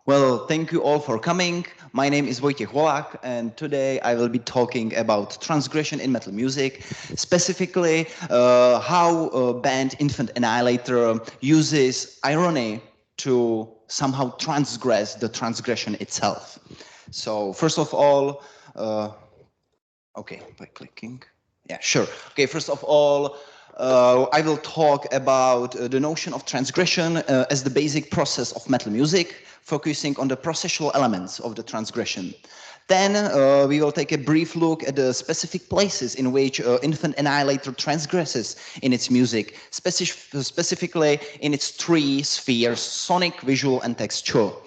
Well, thank you all for coming. My name is Vojtěch Volák, and today I will be talking about transgression in metal music, specifically how band Infant Annihilator uses irony to somehow transgress the transgression itself. So first of all, okay, by clicking. Yeah, sure. Okay, first of all, I will talk about the notion of transgression as the basic process of metal music, focusing on the processual elements of the transgression. Then we will take a brief look at the specific places in which Infant Annihilator transgresses in its music, specifically in its three spheres: sonic, visual, and textual.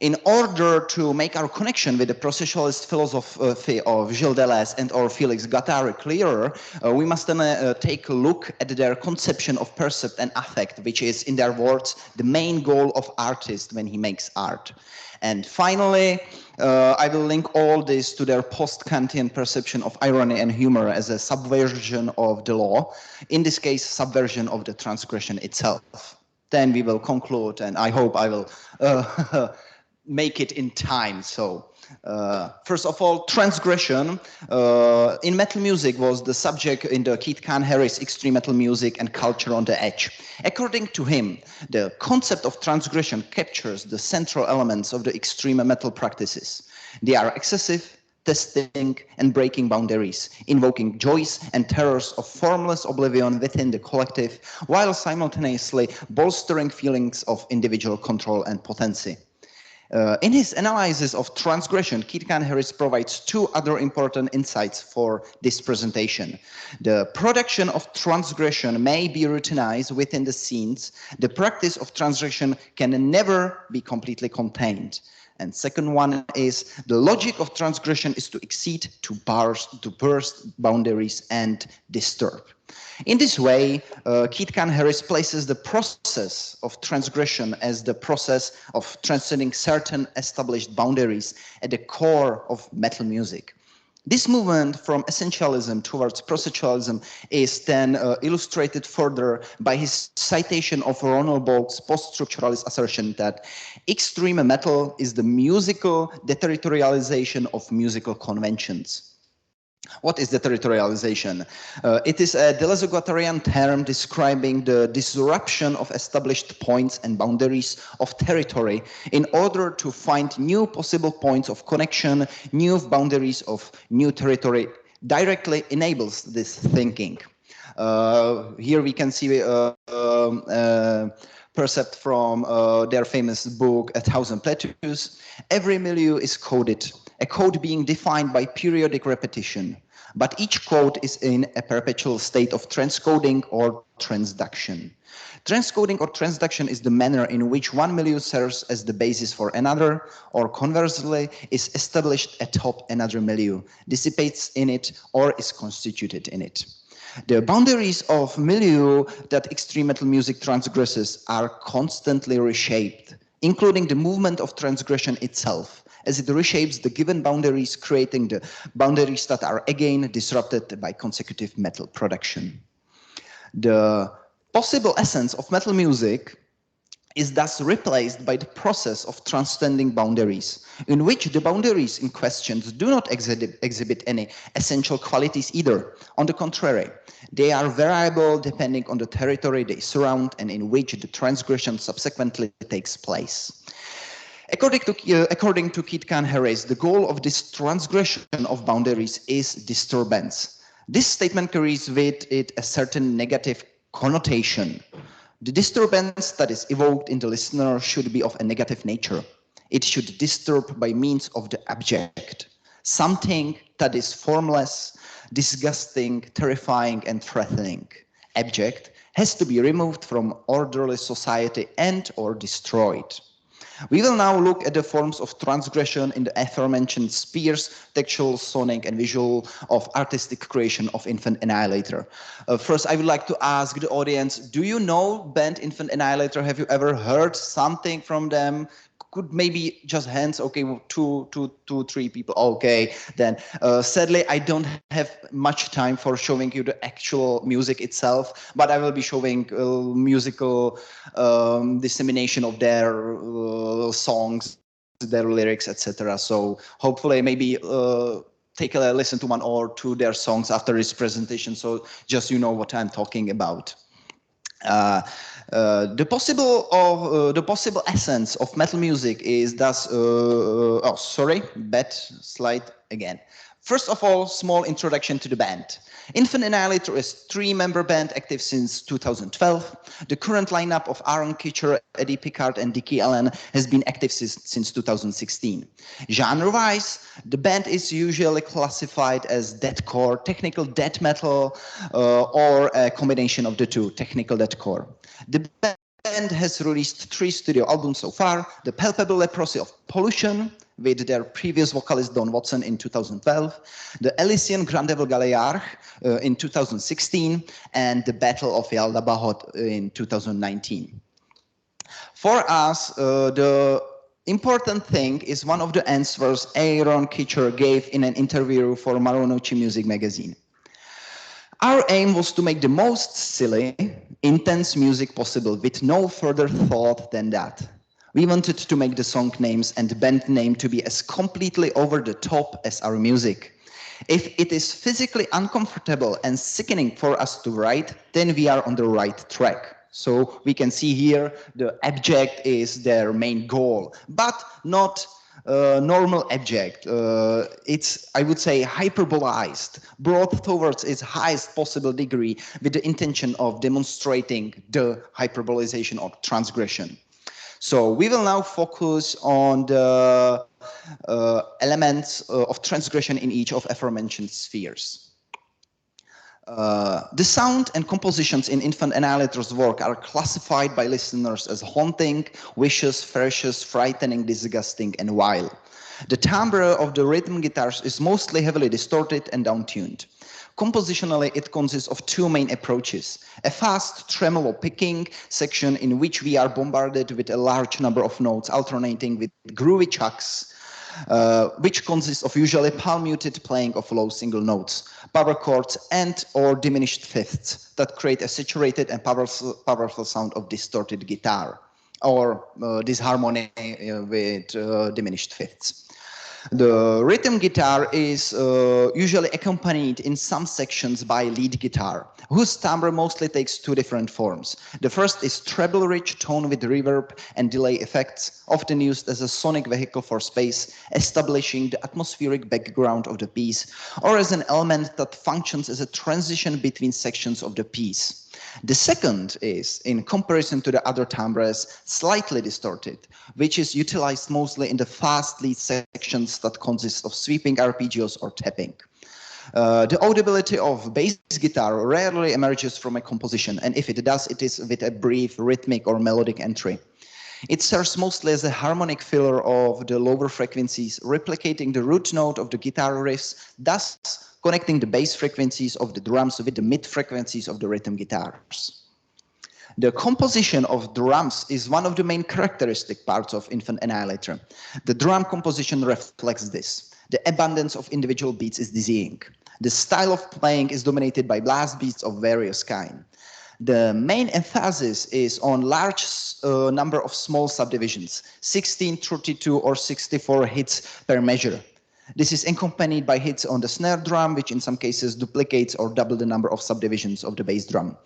In order to make our connection with the processualist philosophy of Gilles Deleuze and or Félix Guattari clearer, we must then take a look at their conception of percept and affect, which is, in their words, the main goal of artist when he makes art. And finally, I will link all this to their post-Kantian perception of irony and humor as a subversion of the law, in this case, subversion of the transgression itself. Then we will conclude, and I hope I will make it in time. So first of all, transgression in metal music was the subject in the Keith Harris Extreme Metal Music and Culture on the Edge. According to him, the concept of transgression captures the central elements of the extreme metal practices. They are excessive, testing and breaking boundaries, invoking joys and terrors of formless oblivion within the collective, while simultaneously bolstering feelings of individual control and potency. In his analysis of transgression, Keith Harris provides two other important insights for this presentation. The production of transgression may be routinized within the scenes. The practice of transgression can never be completely contained. And second one is the logic of transgression is to exceed, to burst boundaries and disturb. In this way, Keith Harris places the process of transgression as the process of transcending certain established boundaries at the core of metal music. This movement from essentialism towards processualism is then illustrated further by his citation of Ronald Borg's post-structuralist assertion that extreme metal is the musical deterritorialization of musical conventions. What is deterritorialization? It is a Deleuze-Guattarian term describing the disruption of established points and boundaries of territory in order to find new possible points of connection, new boundaries of new territory, directly enables this thinking. Here we can see percept from their famous book, A Thousand Plateaus. Every milieu is coded, a code being defined by periodic repetition, but each code is in a perpetual state of transcoding or transduction. Transcoding or transduction is the manner in which one milieu serves as the basis for another, or conversely, is established atop another milieu, dissipates in it, or is constituted in it. The boundaries of milieu that extreme metal music transgresses are constantly reshaped, including the movement of transgression itself, as it reshapes the given boundaries, creating the boundaries that are again disrupted by consecutive metal production. The possible essence of metal music is thus replaced by the process of transcending boundaries, in which the boundaries in question do not exhibit any essential qualities either. On the contrary, they are variable depending on the territory they surround and in which the transgression subsequently takes place. According to Keith Harris, the goal of this transgression of boundaries is disturbance. This statement carries with it a certain negative connotation. The disturbance that is evoked in the listener should be of a negative nature. It should disturb by means of the abject, something that is formless, disgusting, terrifying, and threatening. Abject has to be removed from orderly society and or destroyed. We will now look at the forms of transgression in the aforementioned spheres, textual, sonic, and visual of artistic creation of Infant Annihilator. First, I would like to ask the audience, do you know band Infant Annihilator? Have you ever heard something from them? Could maybe just hands, okay, two, three people, okay. Then sadly, I don't have much time for showing you the actual music itself, but I will be showing musical dissemination of their songs, their lyrics, etc. So hopefully maybe take a listen to one or two their songs after this presentation, so just you know what I'm talking about. The possible essence of metal music is thus oh sorry, bad slide again. First of all, small introduction to the band. Infant Annihilator is a 3-member band active since 2012. The current lineup of Aaron Kitcher, Eddie Picard and Dickie Allen has been active since 2016. Genre-wise, the band is usually classified as deathcore, technical death metal, or a combination of the two, technical deathcore. The band has released 3 studio albums so far: The Palpable Leprosy of Pollution, with their previous vocalist Don Watson in 2012, The Elysian Grand Devil Galearch in 2016, and The Battle of Yalda Bahot in 2019. For us, the important thing is one of the answers Aaron Kitcher gave in an interview for Maronochi Music magazine. Our aim was to make the most silly, intense music possible with no further thought than that. We wanted to make the song names and the band name to be as completely over the top as our music. If it is physically uncomfortable and sickening for us to write, then we are on the right track. So we can see here the abject is their main goal, but not normal abject. It's, I would say, hyperbolized, brought towards its highest possible degree with the intention of demonstrating the hyperbolization of transgression. So we will now focus on the elements of transgression in each of aforementioned spheres. The sound and compositions in Infant Annihilator's work are classified by listeners as haunting, vicious, ferocious, frightening, disgusting, and vile. The timbre of the rhythm guitars is mostly heavily distorted and downtuned. Compositionally, it consists of 2 main approaches: a fast tremolo picking section in which we are bombarded with a large number of notes alternating with groovy chucks, which consists of usually palm-muted playing of low single notes, power chords and or diminished fifths that create a saturated and powerful sound of distorted guitar, or disharmony with diminished fifths. The rhythm guitar is usually accompanied in some sections by lead guitar, whose timbre mostly takes 2 different forms. The first is treble-rich tone with reverb and delay effects, often used as a sonic vehicle for space, establishing the atmospheric background of the piece, or as an element that functions as a transition between sections of the piece. The second is, in comparison to the other timbres, slightly distorted, which is utilized mostly in the fast lead sections that consist of sweeping arpeggios or tapping. The audibility of bass guitar rarely emerges from a composition, and if it does, it is with a brief rhythmic or melodic entry. It serves mostly as a harmonic filler of the lower frequencies, replicating the root note of the guitar riffs, thus connecting the bass frequencies of the drums with the mid frequencies of the rhythm guitars. The composition of drums is one of the main characteristic parts of Infant Annihilator. The drum composition reflects this. The abundance of individual beats is dizzying. The style of playing is dominated by blast beats of various kinds. The main emphasis is on large number of small subdivisions, 16, 32 or 64 hits per measure. This is accompanied by hits on the snare drum, which in some cases duplicates or double the number of subdivisions of the bass drum.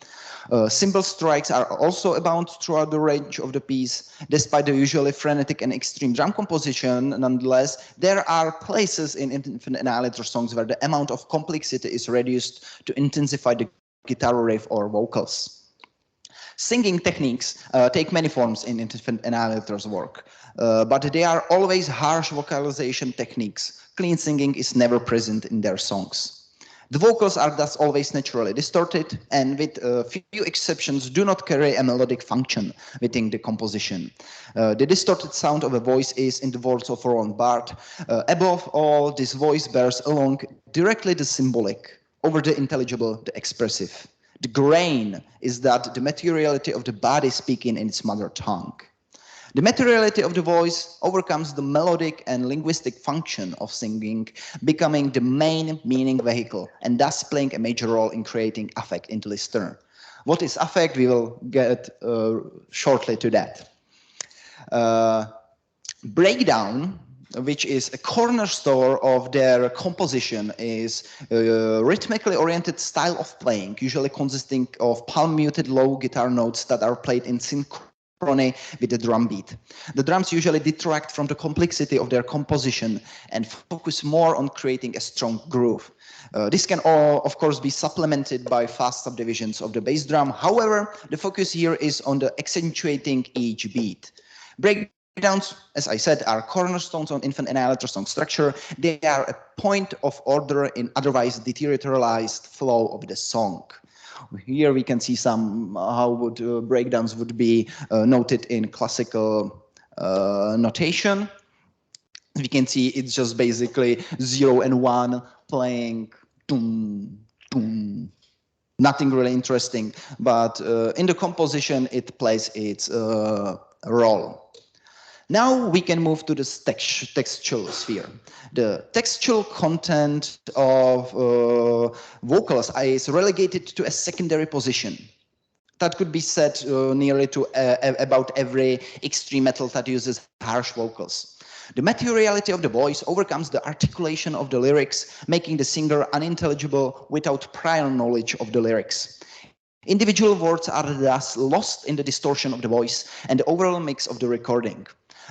Cymbal strikes are also abound throughout the range of the piece. Despite the usually frenetic and extreme drum composition, nonetheless, there are places in Infant Annihilator songs where the amount of complexity is reduced to intensify the guitar riff or vocals. Singing techniques take many forms in Infant Annihilator's work, but they are always harsh vocalization techniques. Clean singing is never present in their songs. The vocals are thus always naturally distorted, and with few exceptions do not carry a melodic function within the composition. The distorted sound of a voice is, in the words of Roland Barthes, above all, this voice bears along directly the symbolic, over the intelligible, the expressive. The grain is that the materiality of the body speaking in its mother tongue. The materiality of the voice overcomes the melodic and linguistic function of singing, becoming the main meaning vehicle and thus playing a major role in creating affect in the listener. What is affect? We will get shortly to that. Breakdown, which is a cornerstone of their composition, is a rhythmically oriented style of playing, usually consisting of palm-muted low guitar notes that are played in synchrony with the drum beat. The drums usually detract from the complexity of their composition and focus more on creating a strong groove. This can all, of course, be supplemented by fast subdivisions of the bass drum. However, the focus here is on the accentuating each beat. Breakdowns, as I said, are cornerstones on Infant Annihilator song structure. They are a point of order in otherwise deteriorated flow of the song. Here we can see some how breakdowns would be noted in classical notation. We can see it's just basically 0 and 1 playing, doom, doom. Nothing really interesting, but in the composition it plays its role. Now we can move to the textual sphere. The textual content of vocals is relegated to a secondary position. That could be said nearly to about every extreme metal that uses harsh vocals. The materiality of the voice overcomes the articulation of the lyrics, making the singer unintelligible without prior knowledge of the lyrics. Individual words are thus lost in the distortion of the voice and the overall mix of the recording.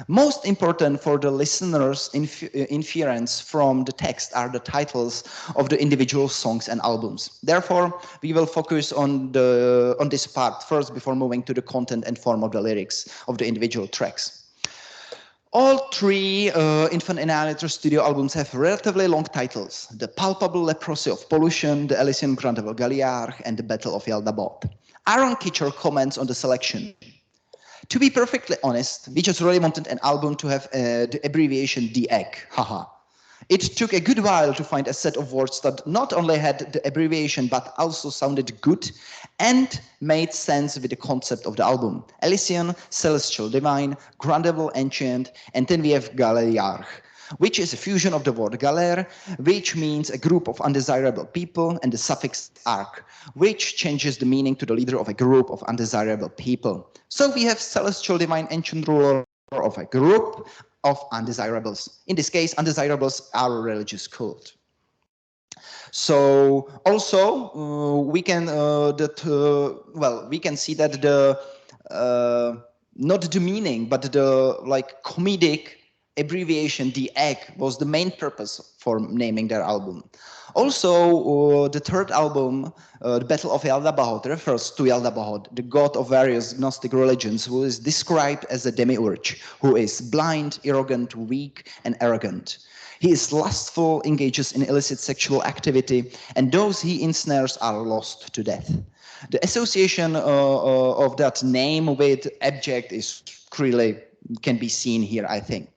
Most important for the listener's inference from the text are the titles of the individual songs and albums. Therefore, we will focus on this part first before moving to the content and form of the lyrics of the individual tracks. All three Infant Annihilator studio albums have relatively long titles: The Palpable Leprosy of Pollution, The Elysian Grandeville Galliard, and The Battle of Yaldabaoth. Aaron Kitcher comments on the selection. To be perfectly honest, we just really wanted an album to have the abbreviation DEG, haha. It took a good while to find a set of words that not only had the abbreviation but also sounded good and made sense with the concept of the album. Elysian, Celestial Divine, Grandeville Ancient, and then we have Galliard, which is a fusion of the word galer, which means a group of undesirable people, and the suffix arch, which changes the meaning to the leader of a group of undesirable people. So we have Celestial Divine, Ancient Ruler of a group of undesirables. In this case, undesirables are a religious cult. So also we can we can see that the not the meaning but the comedic abbreviation DEG was the main purpose for naming their album. Also, the third album, The Battle of Yaldabaoth, refers to Yaldabaoth, the god of various Gnostic religions, who is described as a demiurge, who is blind, arrogant, weak, and arrogant. He is lustful, engages in illicit sexual activity, and those he ensnares are lost to death. The association of that name with abject is really can be seen here, I think.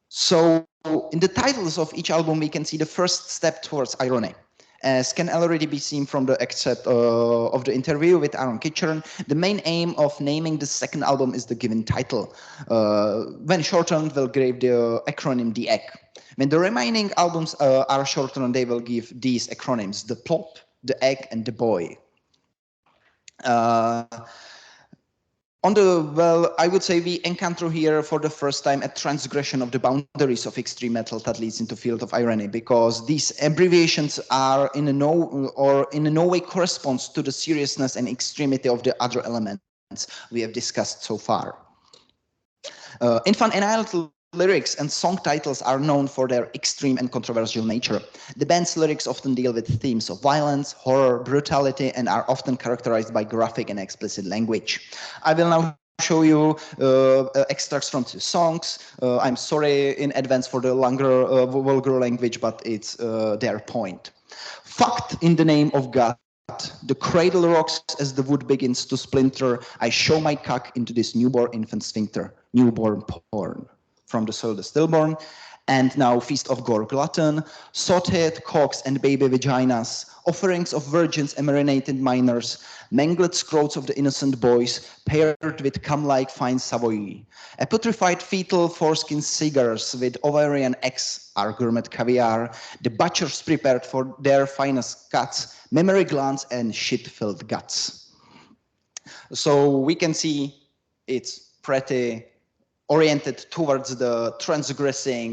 So in the titles of each album, we can see the first step towards irony. As can already be seen from the excerpt of the interview with Aaron Kitcher, the main aim of naming the second album is the given title. When shortened, we'll give the acronym DEG. When the remaining albums are shortened, they will give these acronyms: the plop, the egg, and the boy. I would say we encounter here for the first time a transgression of the boundaries of extreme metal that leads into field of irony, because these abbreviations are in no way corresponds to the seriousness and extremity of the other elements we have discussed so far. Infant Annihilator lyrics and song titles are known for their extreme and controversial nature. The band's lyrics often deal with themes of violence, horror, brutality, and are often characterized by graphic and explicit language. I will now show you extracts from the songs. I'm sorry in advance for the longer vulgar language, but it's their point. Fucked in the name of God. The cradle rocks as the wood begins to splinter. I show my cock into this newborn infant sphincter. Newborn porn. From the soil, the stillborn, and now Feast of Gore Glutton, salt-head cocks and baby vaginas, offerings of virgins and marinated minors, mangled scroats of the innocent boys, paired with cum-like fine Savoy. A putrefied fetal foreskin cigars with ovarian eggs are gourmet caviar, the butchers prepared for their finest cuts, mammary glands and shit-filled guts. So we can see it's pretty oriented towards the transgressing,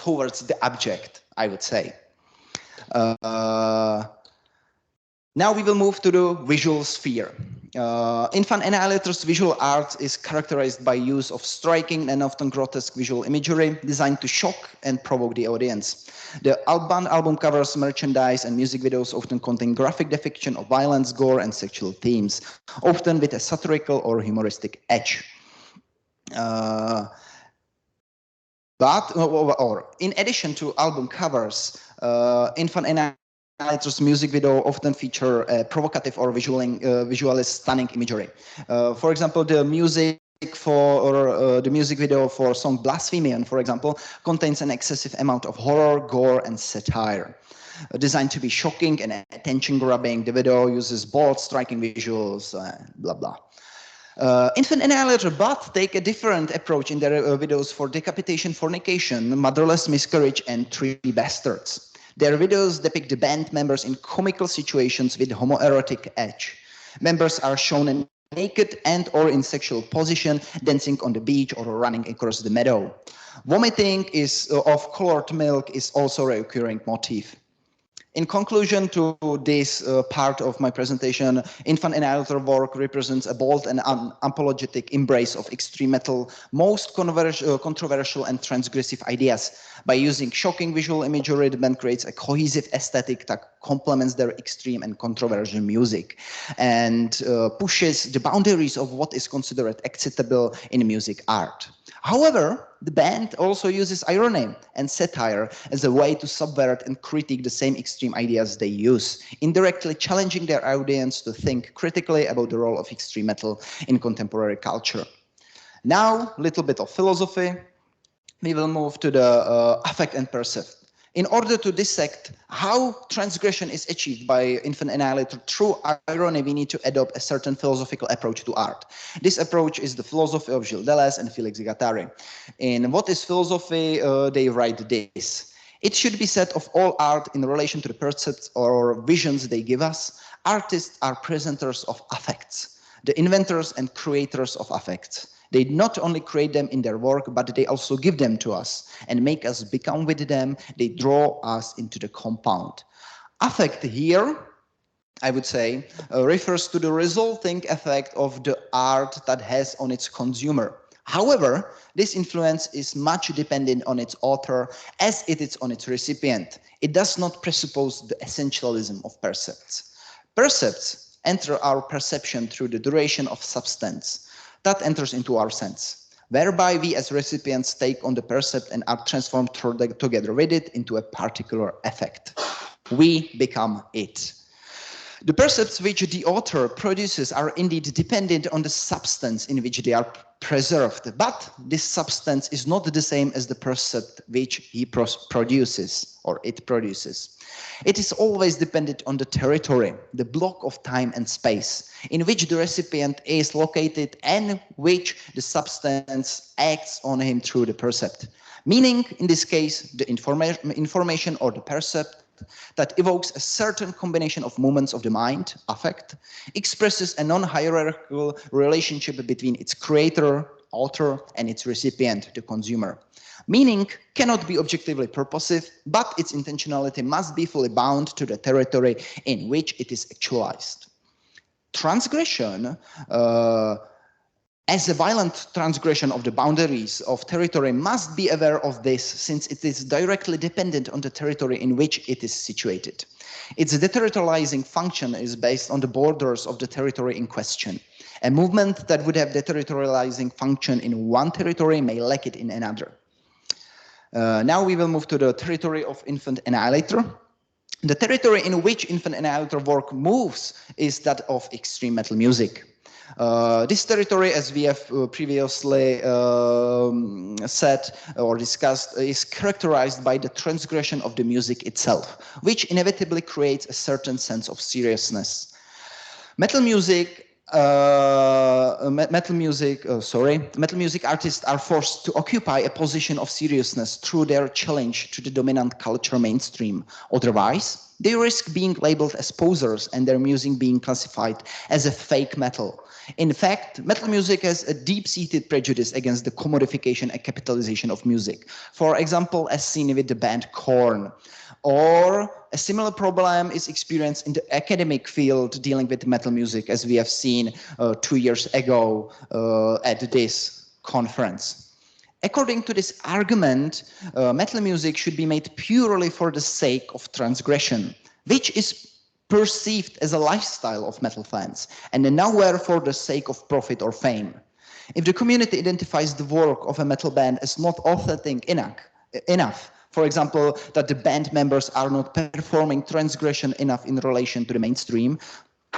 towards the object, I would say. Now we will move to the visual sphere. Infant Annihilator's visual art is characterized by use of striking and often grotesque visual imagery designed to shock and provoke the audience. The album covers, merchandise, and music videos often contain graphic depiction of violence, gore, and sexual themes, often with a satirical or humoristic edge. In addition to album covers, Infant Annihilator's music video often feature provocative or visually stunning imagery. For example, the music video for song Blasphemian, for example, contains an excessive amount of horror, gore, and satire. Designed to be shocking and attention-grabbing, the video uses bold, striking visuals, blah, blah. Infant Annihilator but take a different approach in their videos for decapitation, fornication, motherless miscarriage, and three bastards. Their videos depict the band members in comical situations with homoerotic edge. Members are shown naked and or in sexual position, dancing on the beach or running across the meadow. Vomiting of colored milk is also a recurring motif. In conclusion to this part of my presentation, Infant Annihilator work represents a bold and unapologetic embrace of extreme metal, most controversial and transgressive ideas. By using shocking visual imagery, the band creates a cohesive aesthetic that complements their extreme and controversial music and pushes the boundaries of what is considered acceptable in music art. However, the band also uses irony and satire as a way to subvert and critique the same extreme ideas they use, indirectly challenging their audience to think critically about the role of extreme metal in contemporary culture. Now, a little bit of philosophy. We will move to the affect and perceive. In order to dissect how transgression is achieved by Infant Annihilator through irony, we need to adopt a certain philosophical approach to art. This approach is the philosophy of Gilles Deleuze and Félix Guattari. In What is Philosophy, they write this. It should be said of all art in relation to the percepts or visions they give us, artists are presenters of affects, the inventors and creators of affects. They not only create them in their work, but they also give them to us and make us become with them. They draw us into the compound. Affect here, I would say, refers to the resulting effect of the art that has on its consumer. However, this influence is much dependent on its author as it is on its recipient. It does not presuppose the essentialism of percepts. Percepts enter our perception through the duration of substance that enters into our sense, whereby we as recipients take on the percept and are transformed together with it into a particular effect. We become it. The percepts which the author produces are indeed dependent on the substance in which they are preserved, but this substance is not the same as the percept which he produces or it produces. It is always dependent on the territory, the block of time and space in which the recipient is located and which the substance acts on him through the percept. Meaning, in this case, the information or the percept that evokes a certain combination of movements of the mind, affect, expresses a non-hierarchical relationship between its creator, author, and its recipient, the consumer. Meaning cannot be objectively purposive, but its intentionality must be fully bound to the territory in which it is actualized. Transgression, as a violent transgression of the boundaries of territory, must be aware of this since it is directly dependent on the territory in which it is situated. Its deterritorializing function is based on the borders of the territory in question. A movement that would have deterritorializing function in one territory may lack it in another. Now we will move to the territory of Infant Annihilator. The territory in which Infant Annihilator work moves is that of extreme metal music. This territory, as we have previously said or discussed, is characterized by the transgression of the music itself, which inevitably creates a certain sense of seriousness. Metal music metal music artists are forced to occupy a position of seriousness through their challenge to the dominant culture mainstream. Otherwise, they risk being labeled as posers and their music being classified as a fake metal. In fact, metal music has a deep-seated prejudice against the commodification and capitalization of music. For example, as seen with the band Korn. Or a similar problem is experienced in the academic field dealing with metal music, as we have seen 2 years ago at this conference. According to this argument, metal music should be made purely for the sake of transgression, which is perceived as a lifestyle of metal fans, and nowhere for the sake of profit or fame. If the community identifies the work of a metal band as not authentic enough, for example, that the band members are not performing transgression enough in relation to the mainstream,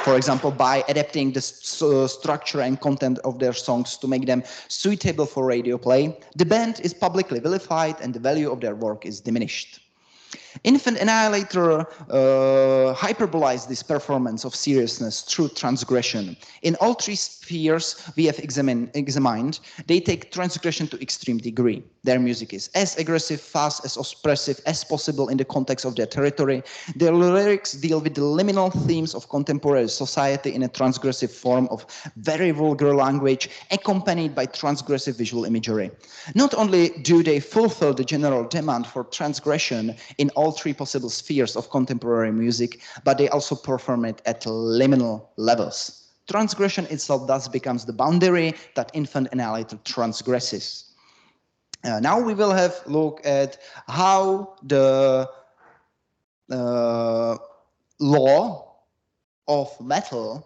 for example, by adapting the structure and content of their songs to make them suitable for radio play, the band is publicly vilified and the value of their work is diminished. Infant Annihilator hyperbolized this performance of seriousness through transgression. In all three spheres we have examined, they take transgression to extreme degree. Their music is as aggressive, fast, as oppressive as possible in the context of their territory. Their lyrics deal with the liminal themes of contemporary society in a transgressive form of very vulgar language, accompanied by transgressive visual imagery. Not only do they fulfill the general demand for transgression in all three possible spheres of contemporary music, but they also perform it at liminal levels. Transgression itself thus becomes the boundary that Infant Annihilator transgresses. Now we will have a look at how the law of metal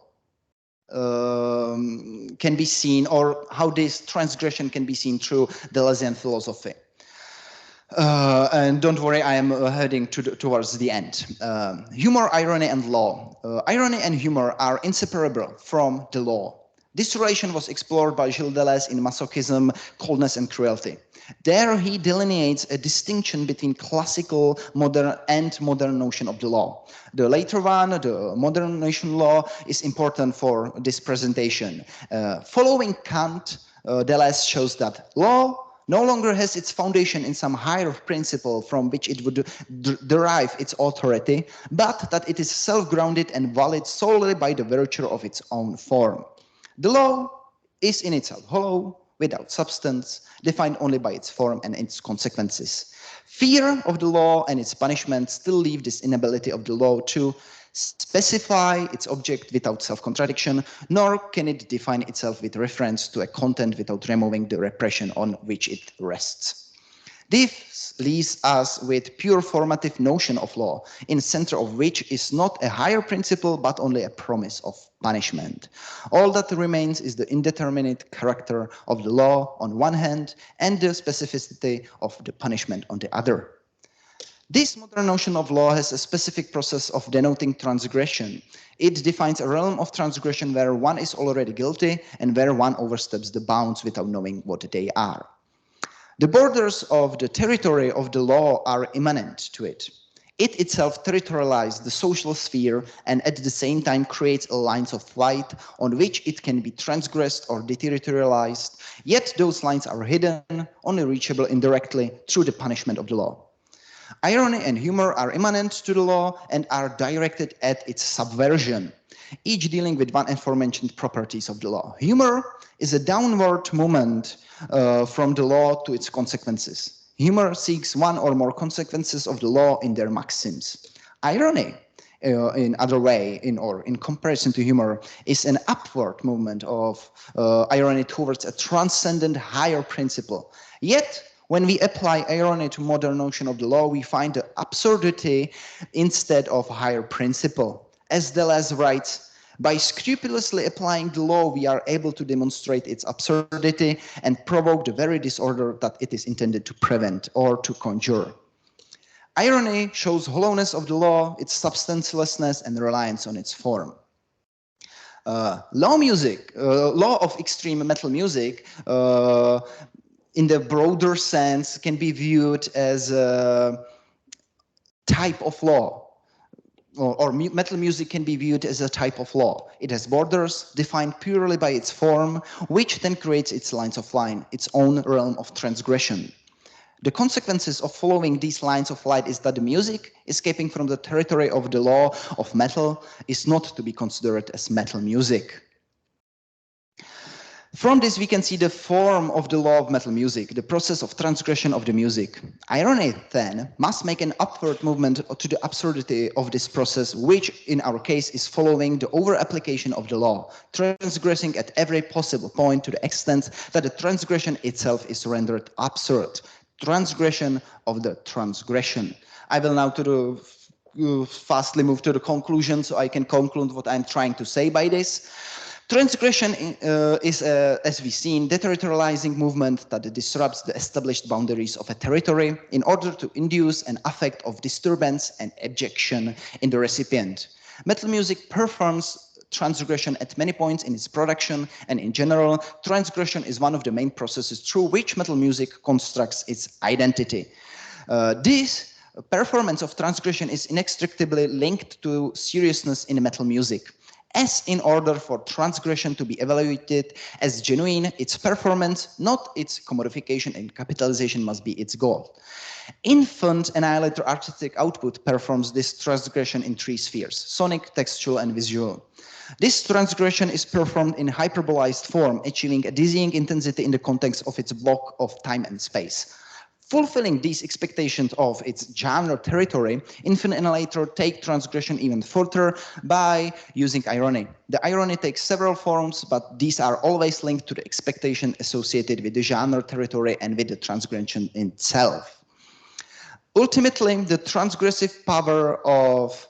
can be seen, or how this transgression can be seen through Deleuzean philosophy. And don't worry, I am heading towards the end. Humor, irony, and law. Irony and humor are inseparable from the law. This relation was explored by Gilles Deleuze in Masochism, Coldness, and Cruelty. There he delineates a distinction between classical and modern notion of the law. The later one, the modern notion law, is important for this presentation. Following Kant, Deleuze shows that law no longer has its foundation in some higher principle from which it would derive its authority, but that it is self-grounded and valid solely by the virtue of its own form. The law is in itself hollow, without substance, defined only by its form and its consequences. Fear of the law and its punishment still leave this inability of the law to specify its object without self-contradiction, nor can it define itself with reference to a content without removing the repression on which it rests. This leaves us with pure formative notion of law, in the center of which is not a higher principle, but only a promise of punishment. All that remains is the indeterminate character of the law on one hand, and the specificity of the punishment on the other. This modern notion of law has a specific process of denoting transgression. It defines a realm of transgression where one is already guilty and where one oversteps the bounds without knowing what they are. The borders of the territory of the law are immanent to it. It itself territorializes the social sphere and at the same time creates lines of flight on which it can be transgressed or deterritorialized, yet those lines are hidden, only reachable indirectly through the punishment of the law. Irony and humor are immanent to the law and are directed at its subversion, each dealing with one aforementioned properties of the law. Humor is a downward movement from the law to its consequences. Humor seeks one or more consequences of the law in their maxims. Irony, in other way, in comparison to humor, is an upward movement of irony towards a transcendent higher principle. Yet, when we apply irony to modern notion of the law, we find the absurdity instead of higher principle. As Deleuze writes, by scrupulously applying the law, we are able to demonstrate its absurdity and provoke the very disorder that it is intended to prevent or to conjure. Irony shows hollowness of the law, its substancelessness, and reliance on its form. Law of extreme metal music, in the broader sense, can be viewed as a type of law. metal music can be viewed as a type of law. It has borders defined purely by its form, which then creates its lines of line, its own realm of transgression. The consequences of following these lines of light is that the music, escaping from the territory of the law of metal, is not to be considered as metal music. From this, we can see the form of the law of metal music, the process of transgression of the music. Irony, then, must make an upward movement to the absurdity of this process, which, in our case, is following the over-application of the law, transgressing at every possible point to the extent that the transgression itself is rendered absurd. Transgression of the transgression. I will now fastly move to the conclusion, so I can conclude what I'm trying to say by this. Transgression is, as we've seen, deterritorializing movement that disrupts the established boundaries of a territory in order to induce an affect of disturbance and abjection in the recipient. Metal music performs transgression at many points in its production, and in general, transgression is one of the main processes through which metal music constructs its identity. This performance of transgression is inextricably linked to seriousness in metal music. As in order for transgression to be evaluated as genuine, its performance, not its commodification and capitalization, must be its goal. Infant Annihilator artistic output performs this transgression in three spheres: sonic, textual, and visual. This transgression is performed in hyperbolized form, achieving a dizzying intensity in the context of its block of time and space. Fulfilling these expectations of its genre territory, Infant Annihilator take transgression even further by using irony. The irony takes several forms, but these are always linked to the expectation associated with the genre territory and with the transgression itself. Ultimately, the transgressive power of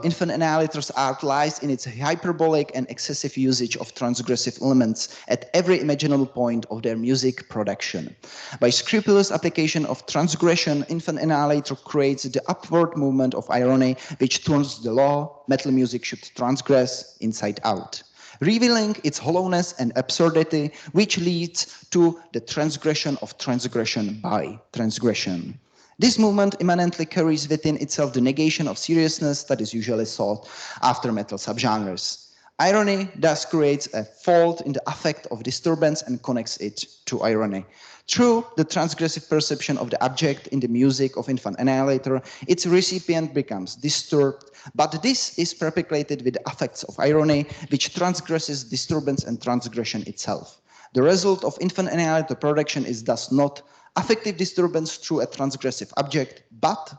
Infant Annihilator's art lies in its hyperbolic and excessive usage of transgressive elements at every imaginable point of their music production. By scrupulous application of transgression, Infant Annihilator creates the upward movement of irony, which turns the law metal music should transgress inside out, revealing its hollowness and absurdity, which leads to the transgression of transgression by transgression. This movement immanently carries within itself the negation of seriousness that is usually sought after metal subgenres. Irony thus creates a fault in the affect of disturbance and connects it to irony. Through the transgressive perception of the object in the music of Infant Annihilator, its recipient becomes disturbed, but this is perpetuated with the affects of irony, which transgresses disturbance and transgression itself. The result of Infant Annihilator production is thus not affective disturbance through a transgressive object, but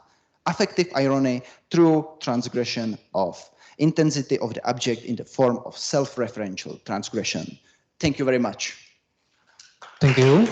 affective irony through transgression of intensity of the object in the form of self-referential transgression. Thank you very much. Thank you.